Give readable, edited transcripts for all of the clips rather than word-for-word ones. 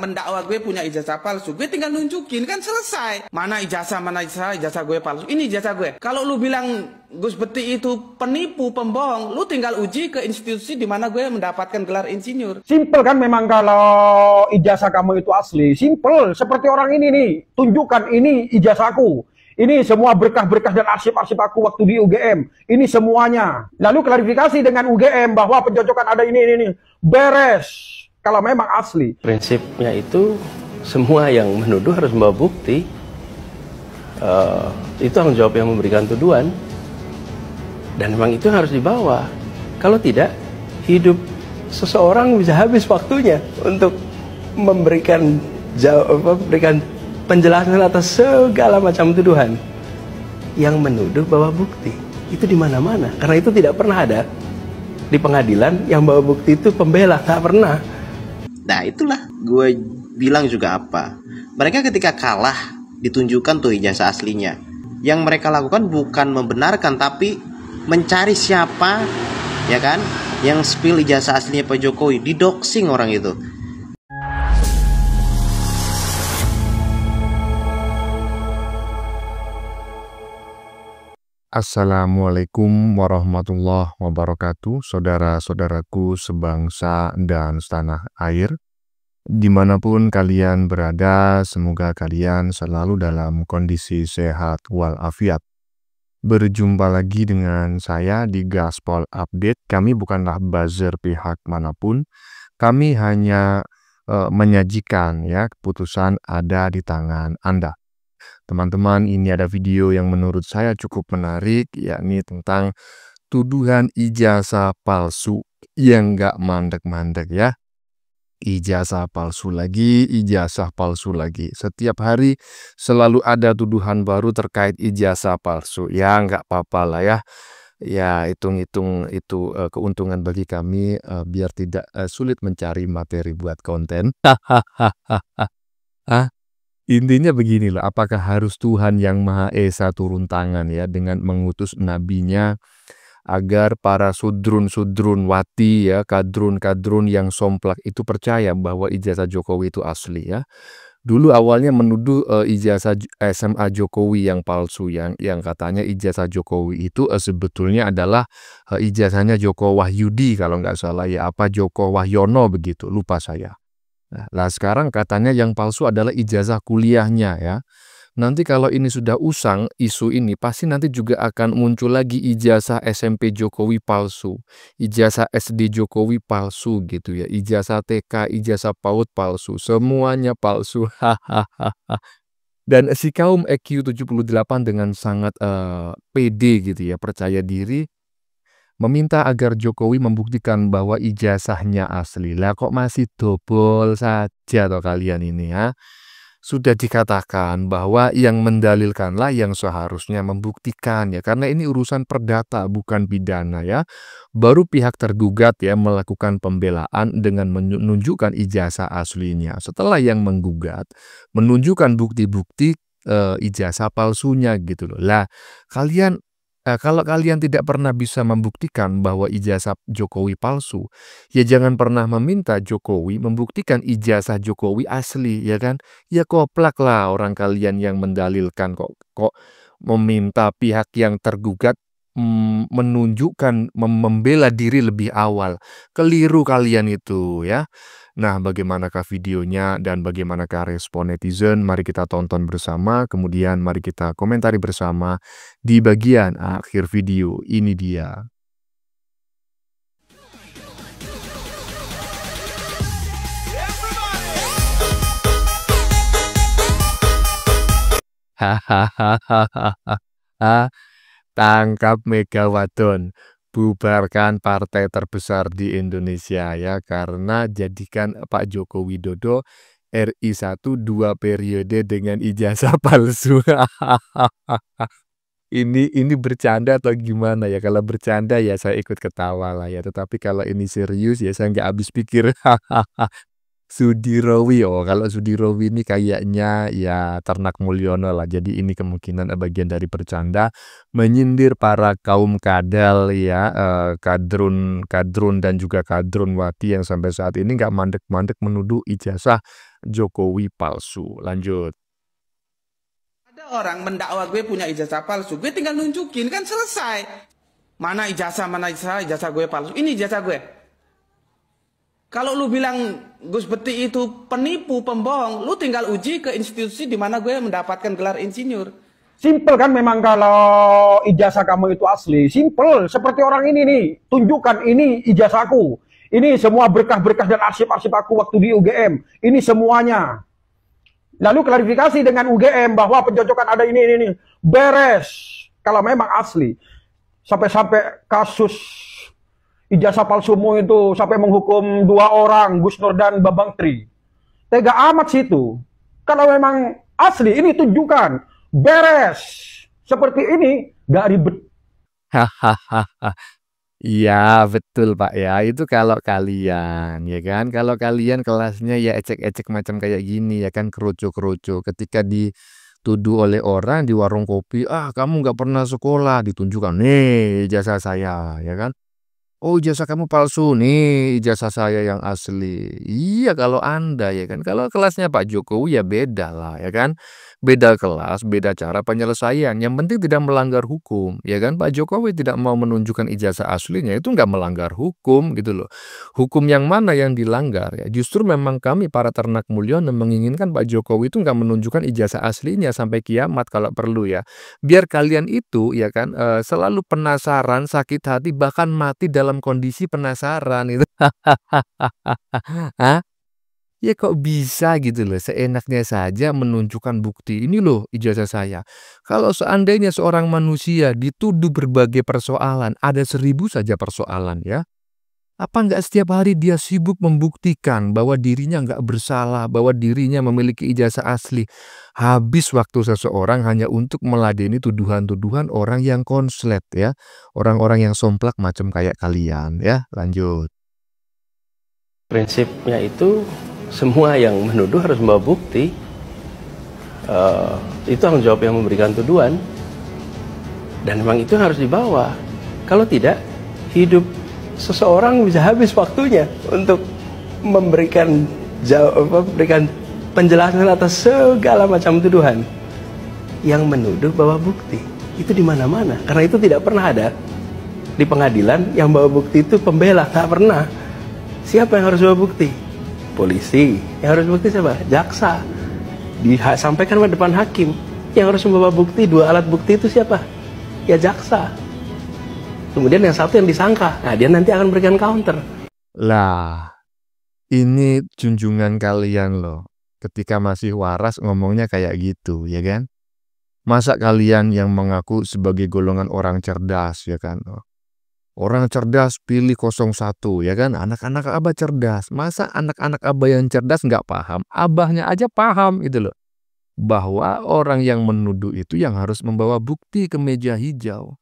mendakwa gue punya ijazah palsu, gue tinggal nunjukin kan selesai. Mana ijazah gue palsu. Ini ijazah gue. Kalau lu bilang Gus Beti itu penipu, pembohong, lu tinggal uji ke institusi di mana gue mendapatkan gelar insinyur. Simple kan memang kalau ijazah kamu itu asli. Simple. Seperti orang ini nih. Tunjukkan ini ijazahku. Ini semua berkah-berkah dan arsip-arsip aku waktu di UGM. Ini semuanya. Lalu klarifikasi dengan UGM bahwa pencocokan ada ini. Beres. Kalau memang asli. Prinsipnya itu semua yang menuduh harus membawa bukti. Itu tanggung jawab yang memberikan tuduhan. Dan memang itu harus dibawa. Kalau tidak, hidup seseorang bisa habis waktunya untuk memberikan penjelasan atas segala macam tuduhan. Yang menuduh bawa bukti itu di mana-mana, karena itu tidak pernah ada di pengadilan yang bawa bukti itu pembela, tak pernah. Nah itulah gue bilang juga apa, mereka ketika kalah ditunjukkan tuh ijazah aslinya. Yang mereka lakukan bukan membenarkan tapi mencari siapa ya kan yang spill ijazah aslinya Pak Jokowi, didoxing orang itu. Assalamualaikum warahmatullahi wabarakatuh, saudara-saudaraku sebangsa dan setanah air. Dimanapun kalian berada, semoga kalian selalu dalam kondisi sehat walafiat. Berjumpa lagi dengan saya di Gaspol Update. Kami bukanlah buzzer pihak manapun. Kami hanya menyajikan ya keputusan ada di tangan Anda. Teman-teman, ini ada video yang menurut saya cukup menarik, yakni tentang tuduhan ijazah palsu yang nggak mandek-mandek ya. Ijazah palsu lagi, ijazah palsu lagi. Setiap hari selalu ada tuduhan baru terkait ijazah palsu. Ya nggak apa-apa lah ya. Ya hitung-hitung itu keuntungan bagi kami biar tidak sulit mencari materi buat konten. Intinya beginilah, apakah harus Tuhan yang Maha Esa turun tangan ya dengan mengutus nabinya agar para sudrun-sudrun wati ya, kadrun-kadrun yang somplak itu percaya bahwa ijazah Jokowi itu asli ya. Dulu awalnya menuduh ijazah SMA Jokowi yang palsu, yang katanya ijazah Jokowi itu sebetulnya adalah ijazahnya Joko Wahyudi kalau nggak salah ya, apa Joko Wahyono begitu, lupa saya. Nah, sekarang katanya yang palsu adalah ijazah kuliahnya ya. Nanti kalau ini sudah usang, isu ini pasti nanti juga akan muncul lagi ijazah SMP Jokowi palsu, ijazah SD Jokowi palsu gitu ya, ijazah TK, ijazah PAUD palsu, semuanya palsu. Dan si kaum EQ78 dengan sangat pede gitu ya, percaya diri, meminta agar Jokowi membuktikan bahwa ijazahnya asli. Lah kok masih dobol saja toh kalian ini ya? Sudah dikatakan bahwa yang mendalilkanlah yang seharusnya membuktikan ya, karena ini urusan perdata bukan pidana ya. Baru pihak tergugat ya melakukan pembelaan dengan menunjukkan ijazah aslinya. Setelah yang menggugat menunjukkan bukti-bukti ijazah palsunya gitu loh. Lah kalian kalau kalian tidak pernah bisa membuktikan bahwa ijazah Jokowi palsu, ya jangan pernah meminta Jokowi membuktikan ijazah Jokowi asli, ya kan? Ya koplak lah orang kalian yang mendalilkan kok meminta pihak yang tergugat menunjukkan membela diri lebih awal. Keliru kalian itu ya. Nah, bagaimanakah videonya dan bagaimanakah respon netizen? Mari kita tonton bersama, kemudian mari kita komentari bersama di bagian akhir video. Ini dia. Hahaha. Tangkap Megawati, bubarkan partai terbesar di Indonesia ya, karena jadikan Pak Joko Widodo RI 1 2 periode dengan ijazah palsu. Ini bercanda atau gimana ya? Kalau bercanda ya saya ikut ketawa lah ya, tetapi kalau ini serius ya saya nggak habis pikir. Sudirowi, kalau Sudirowi ini kayaknya ya Ternak Mulyono lah. Jadi ini kemungkinan bagian dari bercanda menyindir para kaum kadal ya, kadrun dan juga kadrun wati yang sampai saat ini nggak mandek-mandek menuduh ijazah Jokowi palsu. Lanjut. Ada orang mendakwa gue punya ijazah palsu, gue tinggal nunjukin kan selesai. Mana ijazah gue palsu. Ini ijazah gue. Kalau lu bilang Gus Beti itu penipu, pembohong, lu tinggal uji ke institusi di mana gue mendapatkan gelar insinyur. Simple kan memang kalau ijazah kamu itu asli. Simple. Seperti orang ini nih. Tunjukkan ini ijazahku. Ini semua berkah-berkah dan arsip-arsip aku waktu di UGM. Ini semuanya. Lalu klarifikasi dengan UGM bahwa pencocokan ada ini. Beres. Kalau memang asli. Sampai-sampai kasus ijazah palsumu itu sampai menghukum 2 orang, Gus Nur dan Babang Tri. Tega amat situ. Kalau memang asli, ini tunjukkan. Beres. Seperti ini, gak ribet. Hahaha. Iya betul Pak ya, itu kalau kalian ya kan, kalau kalian kelasnya ya ecek-ecek macam kayak gini ya kan, kerucu-kerucu ketika dituduh oleh orang di warung kopi, kamu nggak pernah sekolah, ditunjukkan nih ijazah saya ya kan. Oh ijazah kamu palsu, nih ijazah saya yang asli. Iya kalau Anda ya kan, kalau kelasnya Pak Jokowi ya beda lah ya kan. Beda kelas, beda cara penyelesaian. Yang penting tidak melanggar hukum ya kan. Pak Jokowi tidak mau menunjukkan ijazah aslinya, itu nggak melanggar hukum gitu loh. Hukum yang mana yang dilanggar ya. Justru memang kami para ternak Mulyono menginginkan Pak Jokowi itu nggak menunjukkan ijazah aslinya sampai kiamat kalau perlu ya. Biar kalian itu ya kan selalu penasaran, sakit hati, bahkan mati dalam kondisi penasaran itu. Hah? Ya kok bisa gitu loh, seenaknya saja menunjukkan bukti, ini loh ijazah saya. Kalau seandainya seorang manusia dituduh berbagai persoalan, ada 1000 saja persoalan ya. Apa nggak setiap hari dia sibuk membuktikan bahwa dirinya nggak bersalah, bahwa dirinya memiliki ijazah asli. Habis waktu seseorang hanya untuk meladeni tuduhan-tuduhan orang yang konslet ya. Orang-orang yang somplak macam kayak kalian ya. Lanjut. Prinsipnya itu semua yang menuduh harus membawa bukti. Itu tanggung jawab yang memberikan tuduhan. Dan memang itu harus dibawa. Kalau tidak, hidup seseorang bisa habis waktunya untuk memberikan penjelasan atas segala macam tuduhan. Yang menuduh bawa bukti itu di mana-mana, karena itu tidak pernah ada di pengadilan yang bawa bukti itu pembela, tak pernah. Siapa yang harus bawa bukti? Polisi. Yang harus bukti siapa? Jaksa. Disampaikan ke depan hakim. Yang harus membawa bukti, 2 alat bukti itu siapa? Ya jaksa. Kemudian yang satu yang disangka, nah dia nanti akan berikan counter. Lah, ini junjungan kalian loh. Ketika masih waras ngomongnya kayak gitu, ya kan? Masa kalian yang mengaku sebagai golongan orang cerdas, ya kan? Orang cerdas pilih 01, ya kan? Anak-anak abah cerdas. Masa anak-anak abah yang cerdas nggak paham? Abahnya aja paham gitu loh. Bahwa orang yang menuduh itu yang harus membawa bukti ke meja hijau.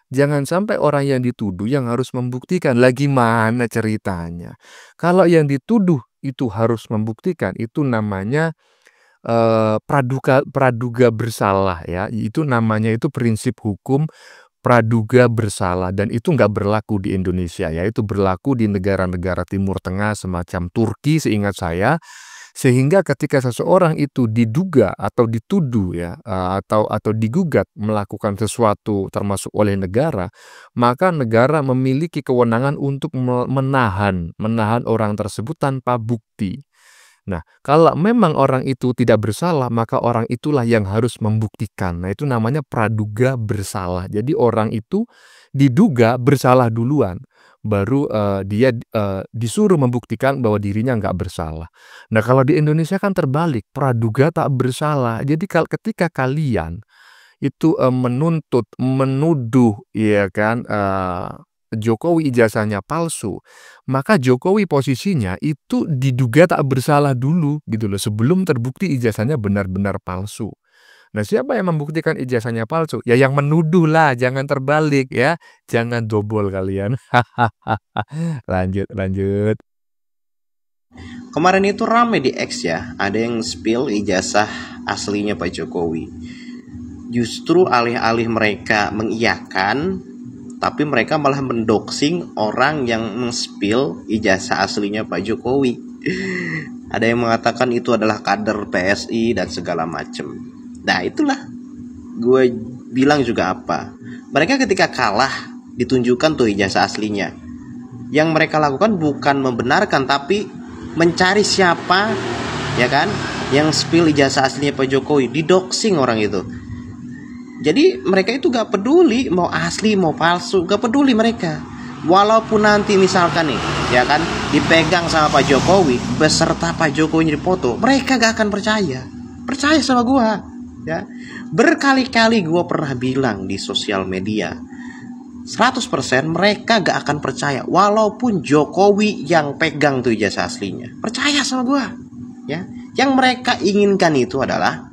Jangan sampai orang yang dituduh yang harus membuktikan. Lagi mana ceritanya? Kalau yang dituduh itu harus membuktikan, itu namanya praduga bersalah ya. Itu namanya itu prinsip hukum praduga bersalah, dan itu nggak berlaku di Indonesia ya. Itu berlaku di negara-negara Timur Tengah semacam Turki seingat saya. Sehingga ketika seseorang itu diduga atau dituduh ya atau digugat melakukan sesuatu termasuk oleh negara, maka negara memiliki kewenangan untuk menahan orang tersebut tanpa bukti. Nah, kalau memang orang itu tidak bersalah, maka orang itulah yang harus membuktikan. Nah, itu namanya praduga bersalah. Jadi orang itu diduga bersalah duluan, baru dia disuruh membuktikan bahwa dirinya nggak bersalah. Nah, kalau di Indonesia kan terbalik, praduga tak bersalah. Jadi ketika kalian itu menuduh ya kan Jokowi ijazahnya palsu, maka Jokowi posisinya itu diduga tak bersalah dulu gitu loh, sebelum terbukti ijazahnya benar-benar palsu. Nah, siapa yang membuktikan ijazahnya palsu? Ya yang menuduh lah, jangan terbalik ya. Jangan dobol kalian. Lanjut. Kemarin itu rame di X ya, ada yang spill ijazah aslinya Pak Jokowi. Justru alih-alih mereka mengiyakan, tapi mereka malah mendoxing orang yang men-spill ijazah aslinya Pak Jokowi. Ada yang mengatakan itu adalah kader PSI dan segala macam. Nah itulah gue bilang juga apa. Mereka ketika kalah ditunjukkan tuh ijazah aslinya. Yang mereka lakukan bukan membenarkan tapi mencari siapa ya kan yang spill ijazah aslinya Pak Jokowi, didoxing orang itu. Jadi mereka itu gak peduli mau asli mau palsu, gak peduli mereka. Walaupun nanti misalkan nih ya kan dipegang sama Pak Jokowi beserta Pak Jokowi dipoto, mereka gak akan percaya. Percaya sama gua ya. Berkali-kali gua pernah bilang di sosial media, 100% mereka gak akan percaya walaupun Jokowi yang pegang tuh ijazah aslinya. Percaya sama gua ya. Yang mereka inginkan itu adalah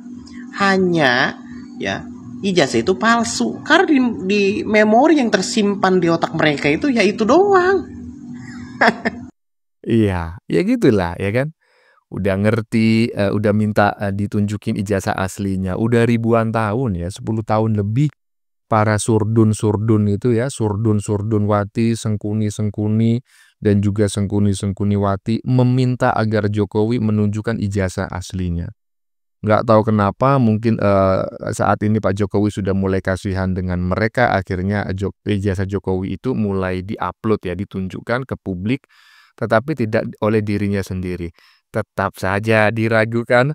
hanya ya ijazah itu palsu. Karena di memori yang tersimpan di otak mereka itu ya itu doang. Iya, ya gitulah ya kan. Udah ngerti, udah minta ditunjukin ijazah aslinya. Udah ribuan tahun ya, 10 tahun lebih para surdun-surdun itu ya, surdun-surdun wati, sengkuni-sengkuni, dan juga sengkuni-sengkuni wati meminta agar Jokowi menunjukkan ijazah aslinya. Nggak tahu kenapa, mungkin saat ini Pak Jokowi sudah mulai kasihan dengan mereka, akhirnya ijazah Jokowi itu mulai diupload ya, ditunjukkan ke publik, tetapi tidak oleh dirinya sendiri. Tetap saja diragukan.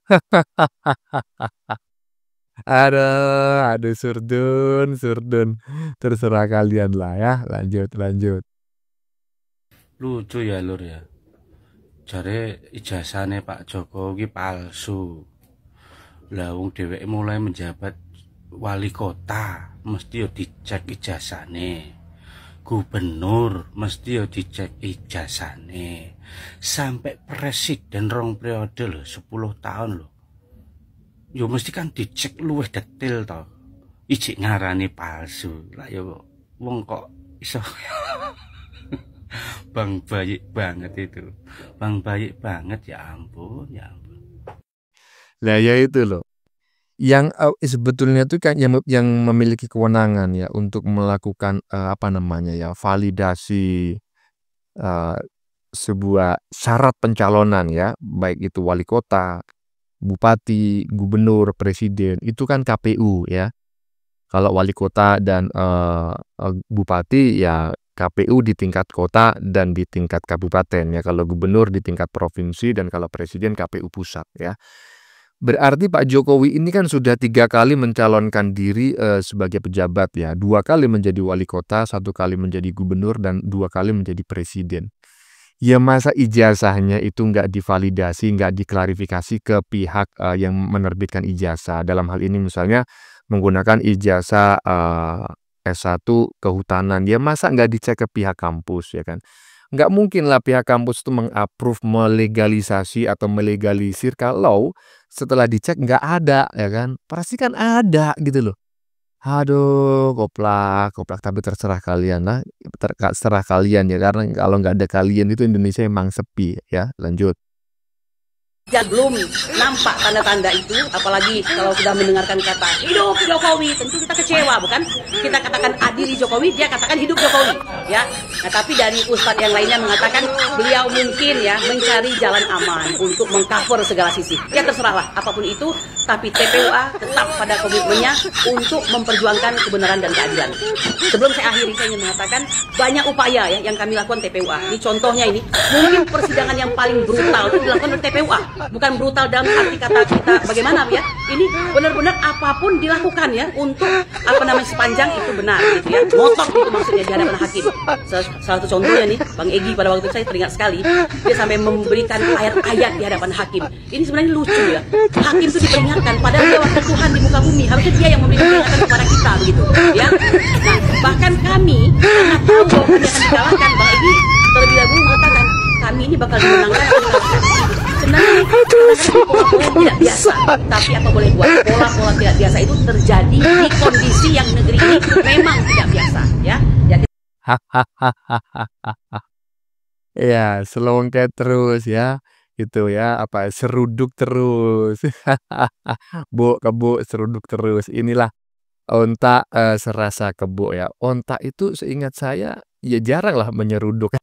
Aduh, surdun. Terserah kalian lah ya, lanjut. Lucu ya lur ya. Jare ijazahnya Pak Jokowi palsu. Lah wong dheweke mulai menjabat wali kota, mesti yo dicek ijazahne. Gubernur mesti yo dicek ijazahne. Sampai presiden 2 periode lho, 10 tahun lho. Yo mesti kan dicek luwih detail to. Ijik ngarani palsu. Lah yo wong kok iso Bang baik banget itu. Bang baik banget ya ampun. Lah ya itu loh. Yang sebetulnya tuh kan yang memiliki kewenangan ya untuk melakukan validasi sebuah syarat pencalonan ya, baik itu wali kota, bupati, gubernur, presiden, itu kan KPU ya. Kalau wali kota dan bupati ya KPU di tingkat kota dan di tingkat kabupaten ya. Kalau gubernur di tingkat provinsi dan kalau presiden KPU pusat ya. Berarti Pak Jokowi ini kan sudah 3 kali mencalonkan diri sebagai pejabat ya. 2 kali menjadi wali kota, 1 kali menjadi gubernur, dan 2 kali menjadi presiden. Ya masa ijazahnya itu nggak divalidasi, nggak diklarifikasi ke pihak yang menerbitkan ijazah. Dalam hal ini misalnya menggunakan ijazah S1 kehutanan. Ya masa nggak dicek ke pihak kampus ya kan. Nggak mungkin lah pihak kampus itu mengapprove, melegalisasi atau melegalisir kalau setelah dicek nggak ada ya kan. Pasti kan ada gitu loh. Aduh, koplak. Tapi terserah kalian lah. Terserah kalian ya. Karena kalau nggak ada kalian itu Indonesia emang sepi ya. Lanjut. Dan belum nampak tanda-tanda itu, apalagi kalau sudah mendengarkan kata hidup Jokowi, tentu kita kecewa, bukan? Kita katakan adili Jokowi, dia katakan hidup Jokowi, ya. Nah, tapi dari ustadz yang lainnya mengatakan beliau mungkin ya mencari jalan aman untuk mengcover segala sisi. Ya terserahlah, apapun itu, tapi TPUA tetap pada komitmennya untuk memperjuangkan kebenaran dan keadilan. Sebelum saya akhiri, saya ingin mengatakan banyak upaya ya yang kami lakukan TPUA. Ini contohnya ini, mungkin persidangan yang paling brutal itu dilakukan oleh TPUA. Bukan brutal dalam arti kata kita bagaimana ya. Ini benar-benar apapun dilakukan ya untuk sepanjang itu benar gitu ya. Ngotot itu maksudnya di hadapan hakim. Salah satu contohnya nih, Bang Egy pada waktu itu saya teringat sekali, dia sampai memberikan ayat-ayat di hadapan hakim. Ini sebenarnya lucu ya. Hakim itu diperingatkan padahal dia wakil Tuhan di muka bumi. Harusnya dia yang memberikan peringatan kepada kita begitu ya. Nah, bahkan kami karena tahu bahwa kami akan dikalahkan, Bang Egy terlebih dahulu mengatakan kami ini bakal dimenangkan. Sebenarnya pola-pola yang tidak biasa, tapi apa boleh buat, pola-pola tidak biasa itu terjadi di kondisi yang negeri ini memang tidak biasa ya. Ya, selongket terus ya. Gitu ya, seruduk terus. Kebo seruduk terus. Inilah onta serasa kebo ya. Onta itu seingat saya ya jarang lah menyeruduk.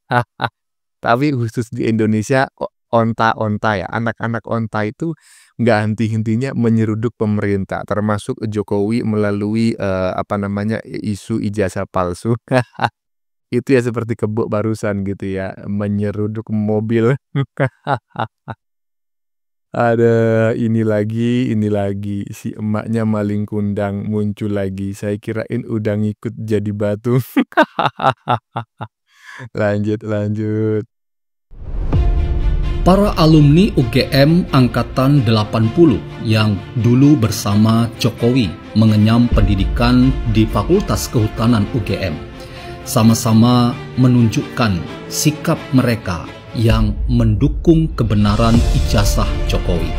Tapi khusus di Indonesia onta-onta ya, anak-anak onta itu nggak henti-hentinya menyeruduk pemerintah, termasuk Jokowi melalui apa namanya isu ijazah palsu. Itu ya seperti kebo barusan gitu ya, menyeruduk mobil. Ada ini lagi si emaknya maling kundang muncul lagi. Saya kirain udah ngikut jadi batu. Lanjut. Para alumni UGM Angkatan 80 yang dulu bersama Jokowi mengenyam pendidikan di Fakultas Kehutanan UGM sama-sama menunjukkan sikap mereka yang mendukung kebenaran ijazah Jokowi.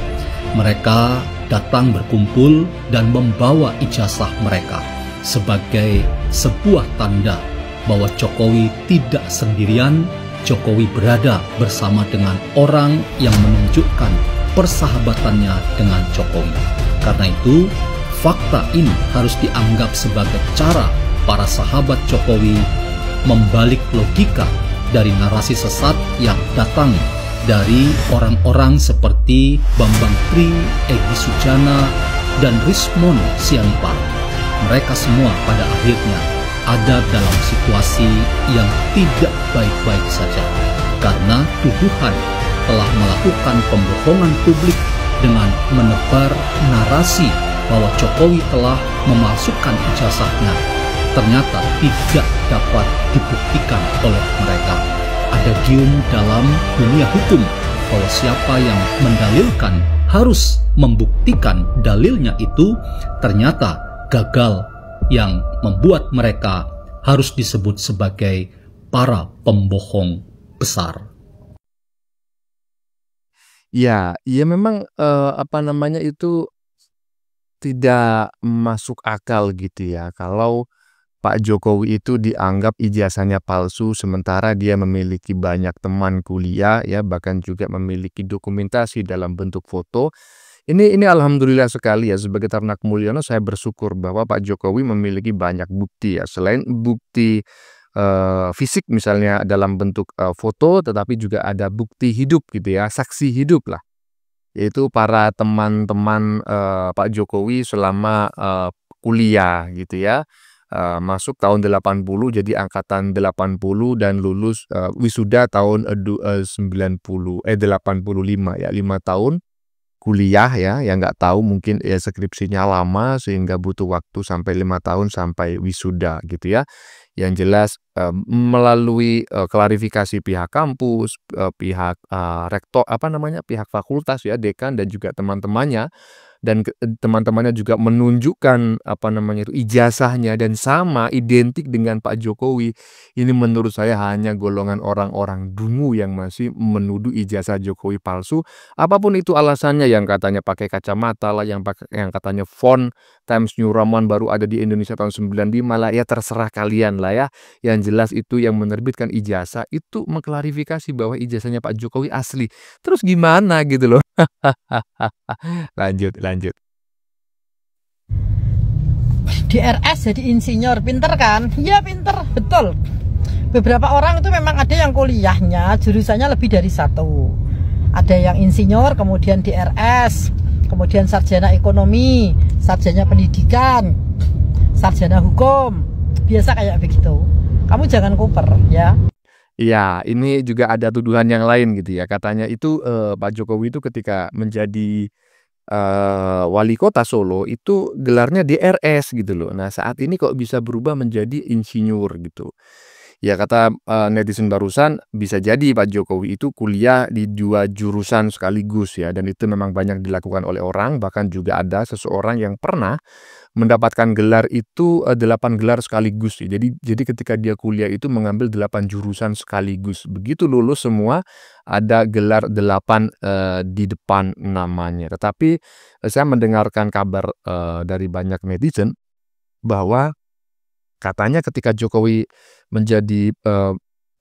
Mereka datang berkumpul dan membawa ijazah mereka sebagai sebuah tanda bahwa Jokowi tidak sendirian. Jokowi berada bersama dengan orang yang menunjukkan persahabatannya dengan Jokowi. Karena itu, fakta ini harus dianggap sebagai cara para sahabat Jokowi membalik logika dari narasi sesat yang datang dari orang-orang seperti Bambang Tri, Egy Sujana, dan Rismon Sianipar. Mereka semua pada akhirnya ada dalam situasi yang tidak baik-baik saja karena tuduhan telah melakukan pembohongan publik dengan menebar narasi bahwa Jokowi telah memalsukan ijazahnya. Ternyata tidak dapat dibuktikan oleh mereka. Ada gium dalam dunia hukum bahwa siapa yang mendalilkan harus membuktikan dalilnya itu ternyata gagal, yang membuat mereka harus disebut sebagai para pembohong besar. Ya memang apa namanya itu tidak masuk akal gitu ya. Kalau Pak Jokowi itu dianggap ijazahnya palsu sementara dia memiliki banyak teman kuliah ya, bahkan juga memiliki dokumentasi dalam bentuk foto. Ini alhamdulillah sekali ya, sebagai Ternak Mulyono saya bersyukur bahwa Pak Jokowi memiliki banyak bukti ya. Selain bukti fisik misalnya dalam bentuk foto, tetapi juga ada bukti hidup gitu ya, saksi hidup lah. Yaitu para teman-teman Pak Jokowi selama kuliah gitu ya. Masuk tahun 80 jadi angkatan 80 dan lulus wisuda tahun 85 ya, 5 tahun kuliah ya, yang nggak tahu mungkin ya skripsinya lama sehingga butuh waktu sampai 5 tahun sampai wisuda gitu ya. Yang jelas melalui klarifikasi pihak kampus, pihak rektor pihak fakultas ya, dekan dan juga teman-temannya. Dan teman-temannya juga menunjukkan ijazahnya dan sama identik dengan Pak Jokowi. Ini menurut saya hanya golongan orang-orang dungu yang masih menuduh ijazah Jokowi palsu. Apapun itu alasannya, yang katanya pakai kacamata lah, yang katanya font Times New Roman baru ada di Indonesia tahun 95 lah, ya terserah kalian lah ya. Yang jelas itu yang menerbitkan ijazah itu mengklarifikasi bahwa ijazahnya Pak Jokowi asli. Terus gimana gitu loh. Lanjut. Di RS jadi insinyur, pinter kan? Iya pinter, betul. Beberapa orang itu memang ada yang kuliahnya jurusannya lebih dari satu. Ada yang insinyur, kemudian di RS, kemudian sarjana ekonomi, sarjana pendidikan, sarjana hukum. Biasa kayak begitu. Kamu jangan kuper ya. Iya, ini juga ada tuduhan yang lain gitu ya. Katanya itu Pak Jokowi itu ketika menjadi wali kota Solo itu gelarnya DRS gitu loh. Nah saat ini kok bisa berubah menjadi insinyur gitu. Ya kata netizen barusan, bisa jadi Pak Jokowi itu kuliah di 2 jurusan sekaligus ya. Dan itu memang banyak dilakukan oleh orang. Bahkan juga ada seseorang yang pernah mendapatkan gelar itu 8 gelar sekaligus. Jadi ketika dia kuliah itu mengambil 8 jurusan sekaligus. Begitu lulus semua ada gelar 8 di depan namanya. Tetapi saya mendengarkan kabar dari banyak netizen bahwa katanya ketika Jokowi menjadi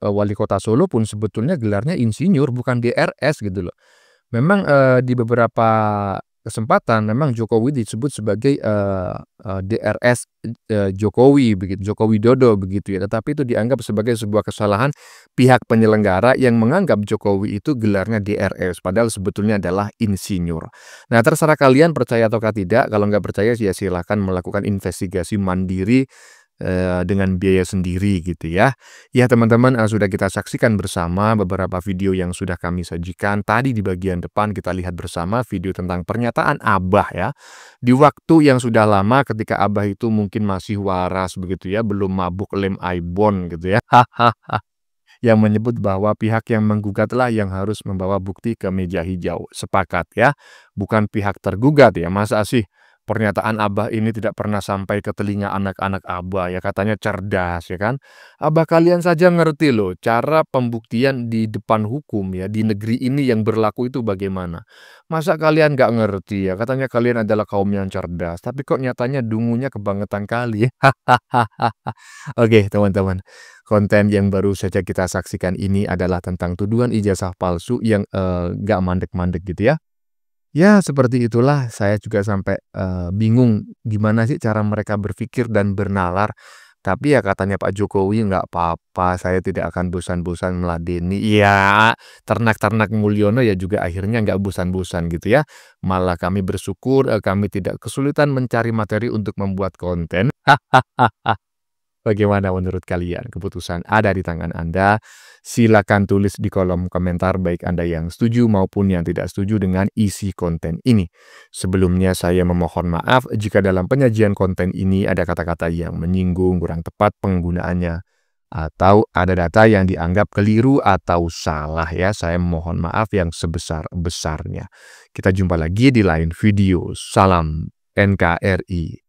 wali kota Solo pun sebetulnya gelarnya insinyur bukan DRS gitu loh. Memang di beberapa kesempatan memang Jokowi disebut sebagai DRS Jokowi begitu, Joko Widodo begitu ya. Tetapi itu dianggap sebagai sebuah kesalahan pihak penyelenggara yang menganggap Jokowi itu gelarnya DRS padahal sebetulnya adalah insinyur. Nah, terserah kalian percaya atau tidak. Kalau nggak percaya ya silahkan melakukan investigasi mandiri dengan biaya sendiri gitu ya. Ya teman-teman, sudah kita saksikan bersama beberapa video yang sudah kami sajikan. Tadi di bagian depan kita lihat bersama video tentang pernyataan Abah ya. Di waktu yang sudah lama ketika Abah itu mungkin masih waras begitu ya, belum mabuk lem Aibon gitu ya. Yang menyebut bahwa pihak yang menggugatlah yang harus membawa bukti ke meja hijau. Sepakat ya, bukan pihak tergugat ya. Masa sih pernyataan Abah ini tidak pernah sampai ke telinga anak-anak Abah ya, katanya cerdas ya kan. Abah kalian saja ngerti loh cara pembuktian di depan hukum ya, di negeri ini yang berlaku itu bagaimana. Masa kalian nggak ngerti ya, katanya kalian adalah kaum yang cerdas, tapi kok nyatanya dungunya kebangetan kali. Oke teman-teman, konten yang baru saja kita saksikan ini adalah tentang tuduhan ijazah palsu yang nggak mandek-mandek gitu ya. Ya seperti itulah, saya juga sampai bingung gimana sih cara mereka berpikir dan bernalar. Tapi ya katanya Pak Jokowi nggak apa-apa, saya tidak akan bosan-bosan meladeni. Ya ternak-ternak Mulyono ya juga akhirnya nggak bosan-bosan gitu ya. Malah kami bersyukur kami tidak kesulitan mencari materi untuk membuat konten. Bagaimana menurut kalian? Keputusan ada di tangan Anda. Silakan tulis di kolom komentar baik Anda yang setuju maupun yang tidak setuju dengan isi konten ini. Sebelumnya saya memohon maaf jika dalam penyajian konten ini ada kata-kata yang menyinggung, kurang tepat penggunaannya, atau ada data yang dianggap keliru atau salah ya. Saya mohon maaf yang sebesar-besarnya. Kita jumpa lagi di lain video. Salam NKRI.